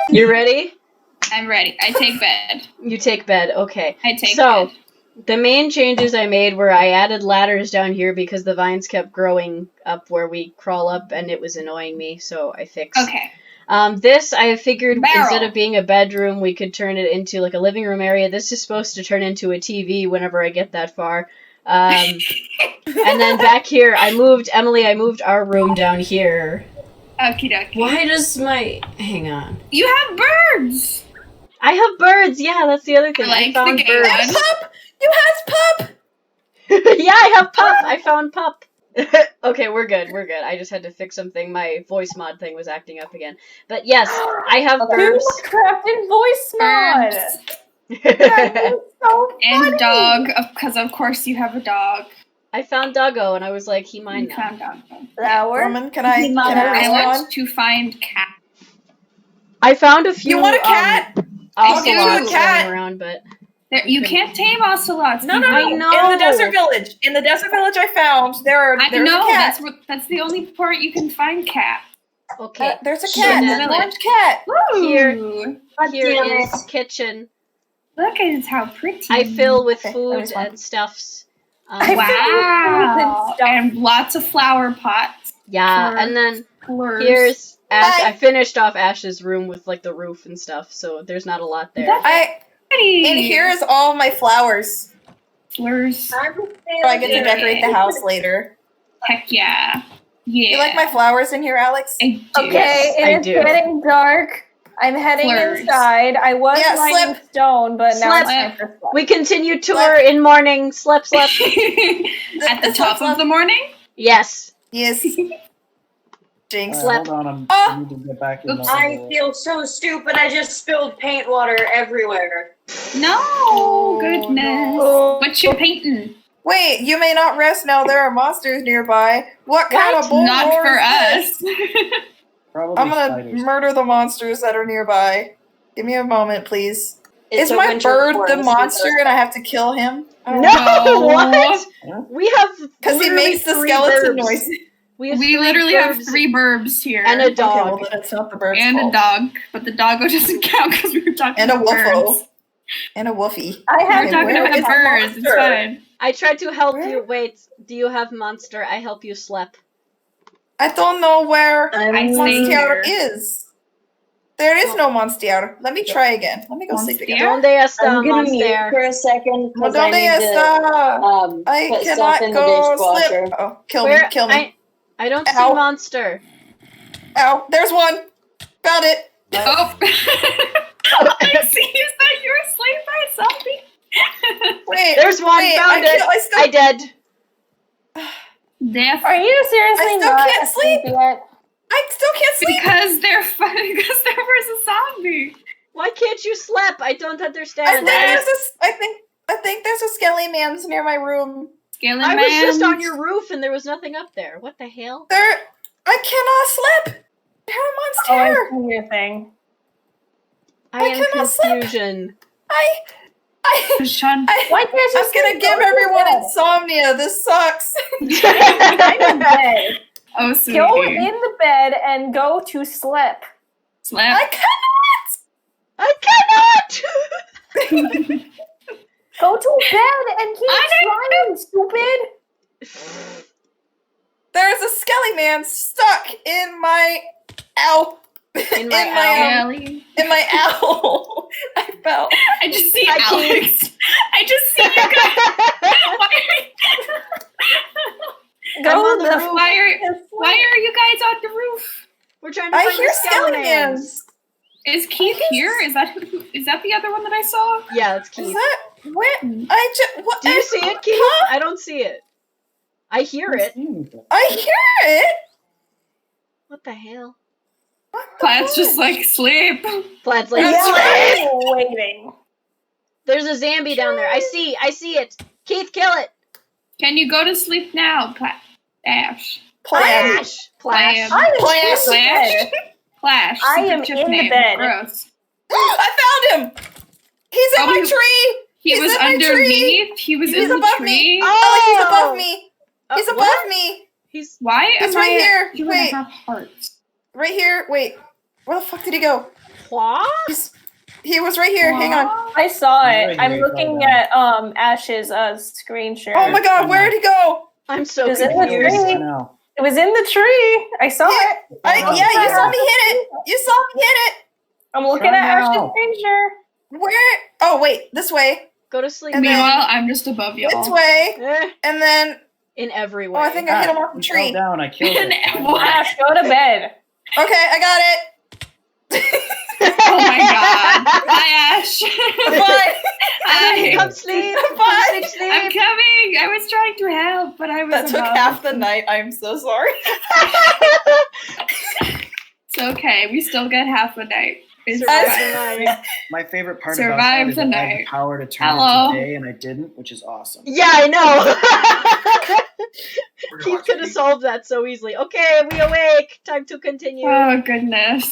You ready? I'm ready. I take bed. You take bed, okay. I take So, bed. the main changes I made were I added ladders down here because the vines kept growing up where we crawl up and it was annoying me, so I fixed. Okay. This, I figured, Barrel. instead of being a bedroom, we could turn it into, like, a living room area. This is supposed to turn into a TV whenever I get that far. And then back here, I moved our room down here. Okie dokie. Why does my... Hang on. You have birds! I have birds! Yeah, that's the other thing. Like I found the gay birds. one. Pup! You have Pup! Yeah, I have Pup! I found Pup! Okay, we're good. I just had to fix something. My voice mod thing was acting up again. But yes, I have birds. Crafted voice mod! Birds. That is so funny! And dog, because of course you have a dog. I found Doggo, and I was like, he mine You now. found dog. Flower. Roman, can I I raise want one? to find cat. I found a few You want a cat? I'll give you a ocelots cat. running around, but... There, you can't tame ocelots. No. I know. In the desert village. In the desert village I found, there's I a know, cat. that's the only part you can find cat. Okay, There's a so cat. then An orange cat. Woo! Here. God here damn is it. kitchen. Look at how pretty. I fill with Okay, food there's one. and stuffs. Wow. And lots of flower pots. Yeah, for and then flowers. here's Ash. Hi. I finished off Ash's room with, like, the roof and stuff, so there's not a lot there. Pretty. And here is all my flowers. Flowers. So I get to decorate the house later. Heck yeah. Yeah. You like my flowers in here, Alex? I do. Okay, Yes, I it is do. getting dark. I'm heading Flowers. inside. I was Yeah, lining slip. stone, but now it's Slip. time for slip. We continue tour in morning. Slep. At the top of the morning? Yes. Yes. Jinx. Slip. Hold on, Oh! I need to get back in. Oops. I feel so stupid. I just spilled paint water everywhere. No, goodness. no. What you painting? Wait, you may not rest now. There are monsters nearby. What kind of bull Not roar for is this? us. Probably I'm gonna spiders. murder the monsters that are nearby. Give me a moment, please. It's Is a my winter bird forest. the monster and I have to kill him? No, No. what? Huh? We have Because he literally makes the 3 skeleton burbs. noise. We, have We 3 literally have burbs 3 burbs here. and a Okay, dog. well then it's not the bird's And a fault. dog. But the doggo doesn't count because we were talking And a about woofo. birds. And a woofie. I We have were Okay, talking where about is the birds. It's monster? fine. I tried to help Where? you. Wait, do you have monster? I help you slep. I don't know where I stay Monster here. is. There is no Monster. Let me try again. Let me go sleep again. Monster? Donde está I'm gonna mute monster? for a second because I Donde need to está? I put stuff cannot in the go dishwasher. slip. Oh, kill Where? me, kill me. I don't Ow. see monster. Ow, there's one. Found it. Oh. I see. Is that you were slain by a zombie? Wait. There's one. wait, Found it. I still, I dead. Death. Are you seriously I still not can't asleep sleep. yet? I still can't sleep. Because because there was a zombie. Why can't you slep? I don't I understand. think there's a skelly man's near my room. Scaling I was just on mans. your roof and there was nothing up there. What the hell? I cannot sleep. There are Oh, I monster. see your thing. I am cannot slip. confusion. Sean. Why can't you I'm gonna sleep? give Go to everyone bed. insomnia. This sucks. I'm in bed. Oh, sweetie. Go in the bed and go to sleep. Slap. I cannot. I cannot! Go to bed and keep trying, stupid. There's a skelly man stuck in my ow. In my owl. Ellie. In my owl. I fell. I just see Hi, Alex. I just see you guys. I'm Go on the the roof. Why are you guys on the roof? We're trying to I find hear the skelly skeletons. mans. Is Keith here? Is that the other one that I saw? Yeah, it's Is Keith. that where I just what? Do you see it, Keith? Huh? I don't see it. I hear it. I hear it. What the hell? What the Plat's just fuck? like sleep. Plat's like, That's Yeah, I'm waiting. there's a zombie down there. I see it. Keith, kill it. Can you go to sleep now, Plat? Ash. Plan. Plash. Plash. I am Clash. in the Clash. bed. Flash. I secret am chip in the name. bed. Gross. I found him. He's in Oh, my he- tree. He He's was in my tree. underneath. He was He's in the above tree. me. Oh! Alex, he's above me. He's above what? me. He's Why He's am right I here. at 2.5 Wait. hearts? Right here. Wait. Where the fuck did he go? What? He was right here. Hang on. I saw it. Right I'm here, looking go at Ash's screen share. Oh my god, where'd he go? I'm so Is it confused. tree? Now. It was in the tree. I saw it. Yeah, you saw me hit it. You saw me hit it. I'm looking Try at Ash's now. screen share. Where? Oh wait, this way. Go to sleep. And then- Meanwhile, I'm just above This y'all. way. Eh, And then in every way. oh, I think I hit him off the He tree. fell down. I killed it. What? Ash, go to bed. Okay, I got it. Oh my god. Hi, Ash. Bye. Hi. Come sleep. Bye. Sleep, I'm sleep. coming. I was trying to help, but I was That took above. half the night. I'm so sorry. It's okay. We still get half a night. It's Survive fine. the night. My favorite part Survive about that is the that I had night. the power to turn Hello. it to day, and I didn't, which is awesome. Yeah, I know. Keith could have solved that so easily. Okay, we awake. Time to continue. Oh goodness.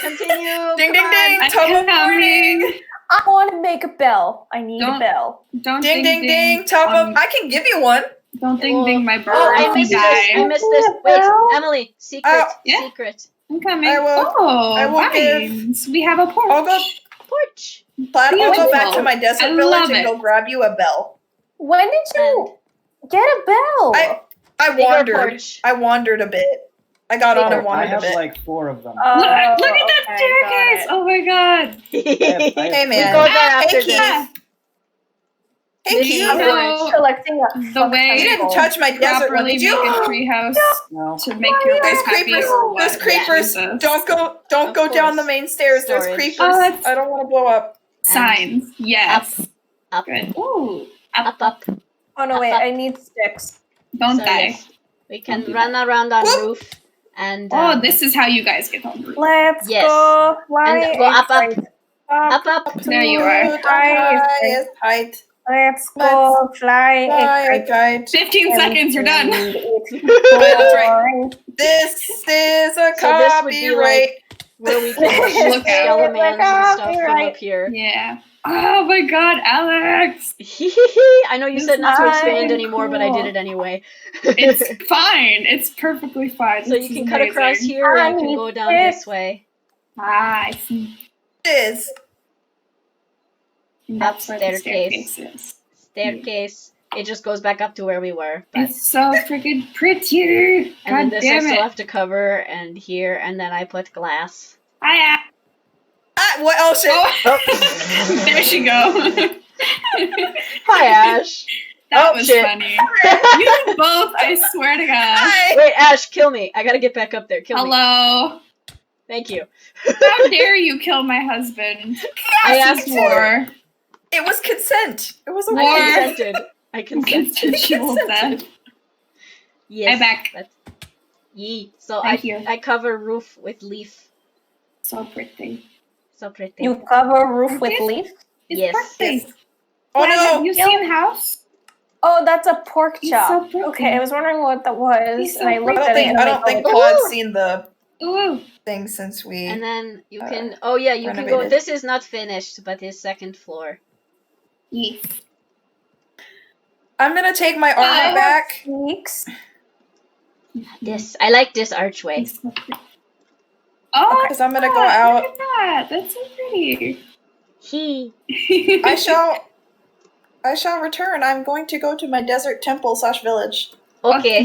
Continue. Ding, come ding, on. ding. I'm Total coming. morning. I want to make a bell. I need Don't- a bell. Don't Ding, ding, ding. Top Um, of. I can give you one. Don't ding ding my bird. Oh, I missed this. I Die. missed this. Wait, Emily. Secret. Yeah. Secret. I'm coming. I will- Oh, I will vines. We have a porch. I'll go. Porch. Plaid, I'll go back Beautiful. to my desert I village love and it. go grab you a bell. When did you get a bell? I Bigger wandered. porch. I wandered a bit. I got on and I wandered a have bit. like 4 of them. Look at that okay, staircase. got it. Oh my god. I Hey We man. go there after Hey, this. Yeah. Hey This Keith. is I'm the- So, collecting the way You didn't touch my desert one, properly did make you? a treehouse No. to make your Those life happy creepers, or what? those creepers, Jesus. don't Of go down course. the main stairs. There's Storage. creepers. Oh, that's- I don't want to blow up. Signs. Yes. Up. Good. Ooh. Up, up. Oh no, wait, Up. I need sticks. Don't So, die. yes, we can Don't do run around on Whoop. roof and Oh, this is how you guys get home. Let's Yes. go fly. and go up, up, Up. up, up. There you are. To the highest height. Let's go fly. Fly a a kite. 15 seconds, you're done. That's right. This is a So this would be copyright. Where we can shoot Look out. skeletons and stuff from Copyright. up here. Yeah. Oh my god, Alex! I know you said not to expand anymore, but I cool. did it anyway. It's fine. It's perfectly fine. So This you is can cut across amazing. here and you can go down this way. Ah, I see. Is And that's where the Staircase. staircase is. Staircase. It just goes back up to where we were. But It's so freaking pretty. and then God this I damn still it. have to cover and here and then I put glass. Hiya. what? Oh shit! Oh. There she go. Hi Ash. That Oh, was shit. funny. You both, I swear to God. Hi. Wait, Ash, kill me. I gotta get back up there. Kill me. Hello. Thank you. How dare you kill my husband? I This asked is for war. It was consent. It was a War. I war. consented. I consented. Consensual death. Yes. I'm back. That's... Yee. So Thank you. I cover roof with leaf. So pretty. So pretty. You cover roof with Yes. leaf? It's Yes. pretty. Oh Have no! you seen House? Oh, that's a pork He's chop. so pretty. Okay, I was wondering what that was, He's so and I looked I at it. And don't think oh, Claude's oh. seen the Ooh. thing since we. And then you can. Oh yeah, you can go. renovated. This is not finished, but his second floor. Yes. I'm gonna take my I armor have back. Sneaks. This I like this archway. He's so pretty. Oh, Because I'm gonna go look out. at that. That's so pretty. He. I shall return. I'm going to go to my desert temple / village. Okay.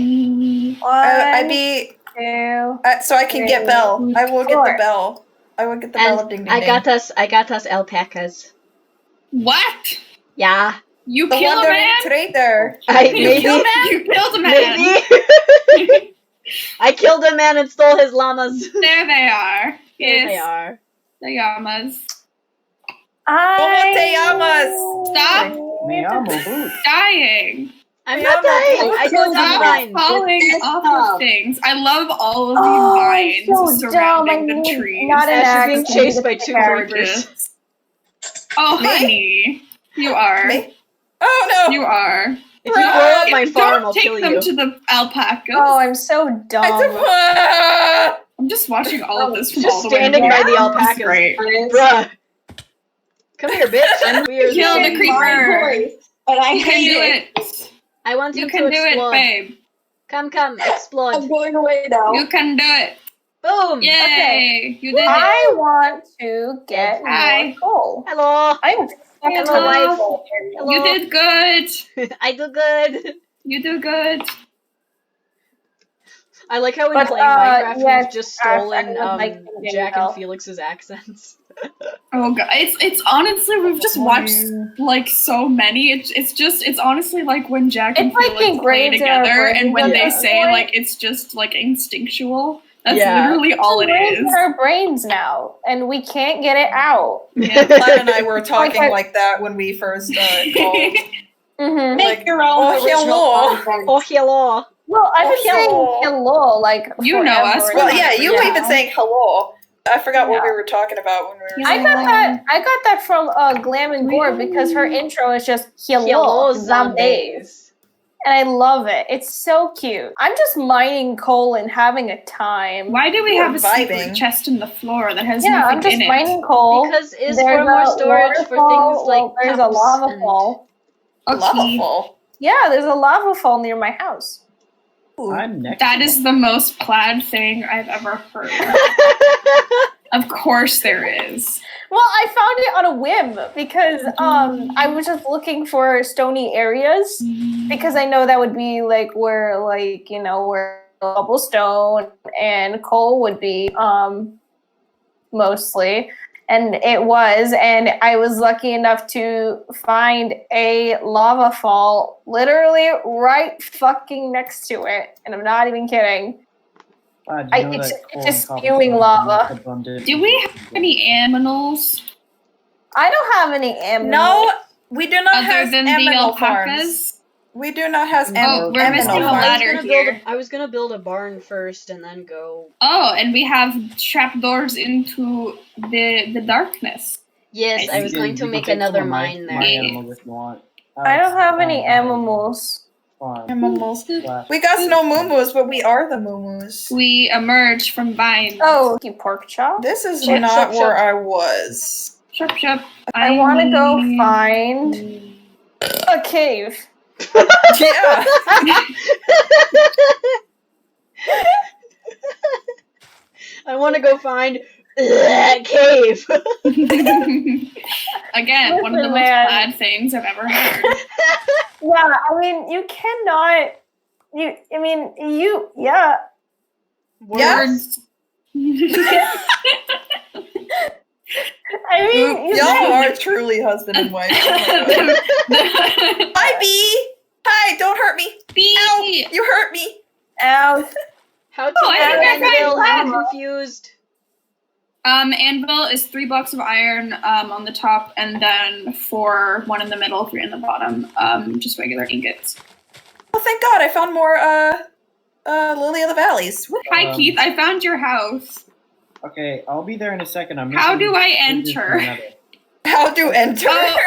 I One, be two. so I can get bell. I will get the Four. bell. I will get the bell of And ding ding I ding. got us alpacas. What? Yeah. You The killed a wandering man? trader. I You maybe killed a man? maybe. I killed a man and stole his llamas. There they are. There they Yes. are. The llamas. Como te llamas? Stop Me amo boots. dying. I'm not dying. I don't Stop mind. falling off of things. I love all of the Oh, vines so dumb. surrounding I the need trees. not an Ash is being axe, chased I by need a 2 carrot. creepers. Oh, Me? honey. You are. Me? Oh no! You are. If you blow up my Don't farm, I'll take kill them you. to the alpacas. Oh, I'm so dumb. I'm just watching all of this from Just all the way standing here. by the This is alpacas. great. Bruh. Come here, bitch. Weird. Kill the creeper. And I You can hate do it. it. I want You you can to do it, explode. babe. Come, I'm explode. going away now. You can do it. Boom! Yay! You did it. I want to get Hi. more coal. Hello! I'm fucking Hello. coal. Hello. You did good. I do good. You do good. I like how in But, playing Minecraft yes, we've just I stolen would like to get Jack it and out. Felix's accents. Oh god, it's honestly we've just watched like so many. It's honestly like when Jack and It's like Felix play ingrained in our together, and brains when at they this say point. like it's just like instinctual. That's Yeah. literally all it It's is. in our brains now, and we can't get it out. Yeah. Platt and I were talking Like, like that when we first called. Mm-hmm. Make Like, your own oh, original hello. content. Oh, hello! Well, I've been Oh, saying hello. hello like You know us, forever. we're Well, yeah, you Yeah. even saying hello. I forgot what we Yeah. were talking about when we were. I got that from Glam and Gore because her intro is just hello, zombies. And I love it. It's so cute. I'm just mining coal and having a time. Why do we have a Vibing. secret chest in the floor that has Yeah, nothing I'm just in it? mining coal. Because it's There's for more a storage for waterfall. things like Well, there's a cups lava and- fall. Lava Okay. fall. Yeah, there's a lava fall near my house. Ooh. I'm next. That to is the most plaid thing I've ever heard. Of course there is. Well, I found it on a whim because I was just looking for stony areas because I know that would be like where where cobblestone and coal would be mostly. And it was, and I was lucky enough to find a lava fall literally right fucking next to it. And I'm not even kidding. It's just spewing lava. Do we have any aminals I don't have any animals. No, we do not other have than the aminal farms. alpacas? We do not have Oh, we're missing aminal a farms. ladder here. I was gonna build a barn first and then go. Oh, and we have trapdoors into the darkness. Yes, I was going to make another mine there. My animals if you want. I don't have any animals. Animals. We got no moo-moos, but we are the moo-moos. We emerge from vines. Oh, you pork chop. This is Shut, not shut, where shut. I was. Shup, shup. I want to go need- find a cave. Yeah. I want to go find that cave. Again, one of the Listen, most man. plaid things I've ever heard. Yeah, I mean, you cannot. Yeah. Words. I mean, you Y'all are truly husband and wife. Oh my God. Hi, Bee. Hi, don't hurt me. Ow, Bee. you hurt me. Ow. How to Oh, I think I make anvil? found I'm lava. confused. Anvil is 3 blocks of iron on the top, and then 4, 1 in the middle, 3 in the bottom. Just regular ingots. Oh, thank God, I found more Lily of the Valleys. Woo. Hi, Keith. I found your house. Okay, I'll be there in a second. How do I enter? How to enter? Oh,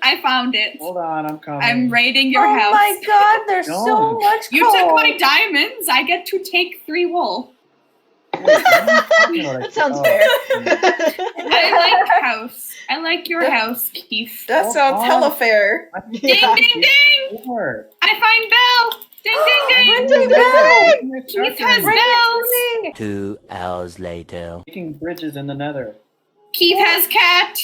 I found it. Hold on, I'm coming. I'm raiding your Oh house. my God, there's so No. much You coal. took my diamonds. I get to take 3 wool. That sounds fair. I like house. I like your house, Keith. That sounds hella fair. Ding, ding, ding! I find Belle. Ding, ding, ding! Ding, ding, Keith has Bring bells. it to me. 2 hours later. Making bridges in the nether. Keith has cat.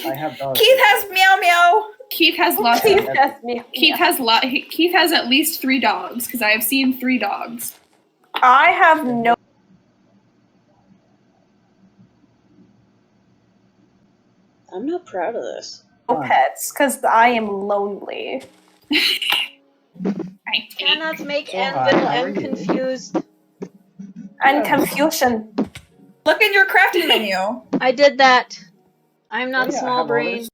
I have dogs. Keith has meow meow. Keith has lots Please of. test me. Keith has at least 3 dogs because I have seen 3 dogs. I have no. I'm not proud of this. pets because I am lonely. I take. Cannot make So anvil. how are I'm you? confused. And confusion. Look in your crafting menu. I did that. I'm not Oh, yeah, I small have all brain. this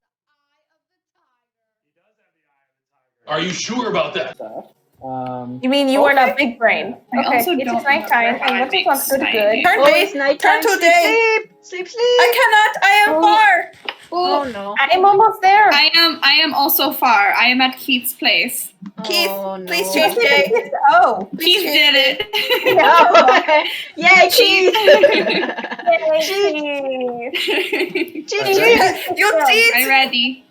Are you sure about that? stuff. You mean you are Okay. not big brain? I Okay, also it don't is nighttime, remember how and I what make sounds good slime. good. Turn Oh, day. it's nighttime. Turn to Sleep, day. sleep, sleep. I cannot. I am far. Oh no. I'm almost there. I am also far. I am at Keith's place. Keith, Oh, no. please change day. Oh. Keith did it. Oh, yay, cheese! Yay. Cheese, cheese! You cheat. I'm ready.